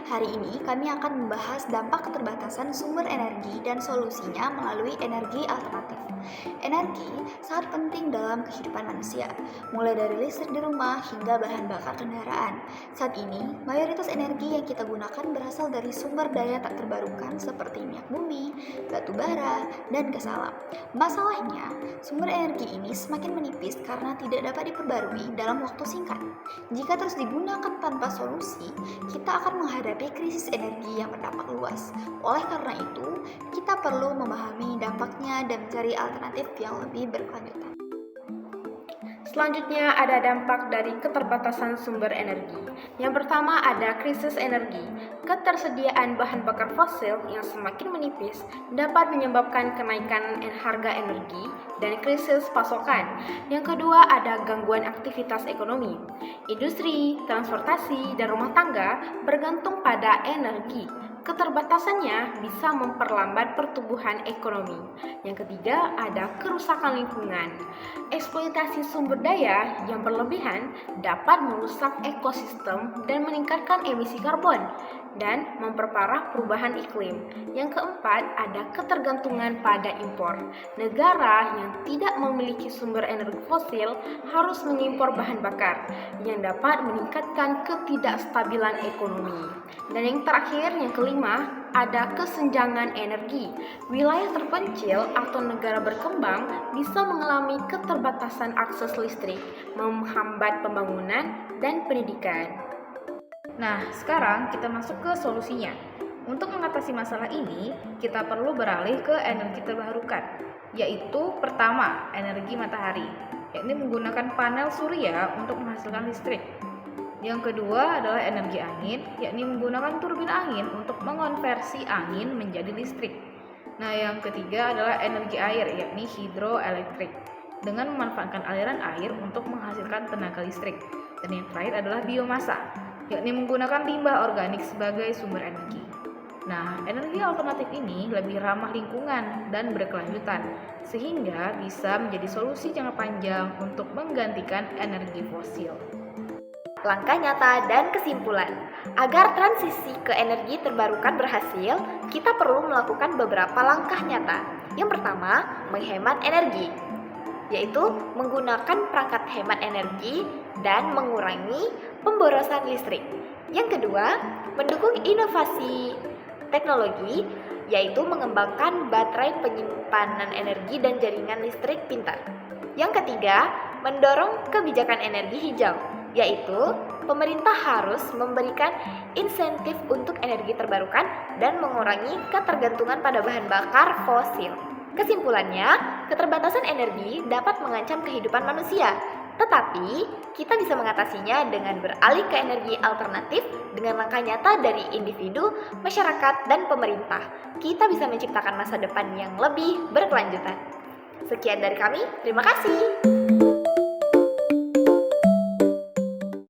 Hari ini kami akan membahas dampak keterbatasan sumber energi dan solusinya melalui energi alternatif. Energi sangat penting dalam kehidupan manusia, mulai dari listrik di rumah hingga bahan bakar kendaraan. Saat ini, mayoritas energi yang kita gunakan berasal dari sumber daya tak terbarukan seperti minyak bumi, batu bara, dan gas alam. Masalahnya, sumber energi ini semakin menipis karena tidak dapat diperbarui dalam waktu singkat. Jika terus digunakan tanpa solusi, kita akan menghadapi krisis energi yang berdampak luas. Oleh karena itu, kita perlu memahami dampaknya dan mencari alternatif yang lebih berkelanjutan. Selanjutnya ada dampak dari keterbatasan sumber energi. Yang pertama ada krisis energi. Ketersediaan bahan bakar fosil yang semakin menipis dapat menyebabkan kenaikan harga energi dan krisis pasokan. Yang kedua ada gangguan aktivitas ekonomi. Industri, transportasi, dan rumah tangga bergantung pada energi. Keterbatasannya bisa memperlambat pertumbuhan ekonomi. Yang ketiga ada kerusakan lingkungan. Eksploitasi sumber daya yang berlebihan dapat merusak ekosistem dan meningkatkan emisi karbon dan memperparah perubahan iklim. Yang keempat ada ketergantungan pada impor. Negara yang tidak memiliki sumber energi fosil harus mengimpor bahan bakar yang dapat meningkatkan ketidakstabilan ekonomi. Dan yang terakhir, yang kelima, ada kesenjangan energi. Wilayah terpencil atau negara berkembang bisa mengalami keterbatasan akses listrik, menghambat pembangunan dan pendidikan. Nah, sekarang kita masuk ke solusinya. Untuk mengatasi masalah ini, kita perlu beralih ke energi terbarukan, yaitu pertama, energi matahari, yakni menggunakan panel surya untuk menghasilkan listrik. Yang kedua adalah energi angin, yakni menggunakan turbin angin untuk mengonversi angin menjadi listrik. Nah, yang ketiga adalah energi air, yakni hidroelektrik, dengan memanfaatkan aliran air untuk menghasilkan tenaga listrik. Dan yang terakhir adalah biomasa, yakni menggunakan limbah organik sebagai sumber energi. Nah, energi alternatif ini lebih ramah lingkungan dan berkelanjutan, sehingga bisa menjadi solusi jangka panjang untuk menggantikan energi fosil. Langkah nyata dan kesimpulan. Agar transisi ke energi terbarukan berhasil, kita perlu melakukan beberapa langkah nyata. Yang pertama, menghemat energi, yaitu menggunakan perangkat hemat energi dan mengurangi pemborosan listrik. Yang kedua, mendukung inovasi teknologi, yaitu mengembangkan baterai penyimpanan energi dan jaringan listrik pintar. Yang ketiga, mendorong kebijakan energi hijau, yaitu pemerintah harus memberikan insentif untuk energi terbarukan dan mengurangi ketergantungan pada bahan bakar fosil. Kesimpulannya, keterbatasan energi dapat mengancam kehidupan manusia, tetapi kita bisa mengatasinya dengan beralih ke energi alternatif dengan langkah nyata dari individu, masyarakat, dan pemerintah. Kita bisa menciptakan masa depan yang lebih berkelanjutan. Sekian dari kami, terima kasih.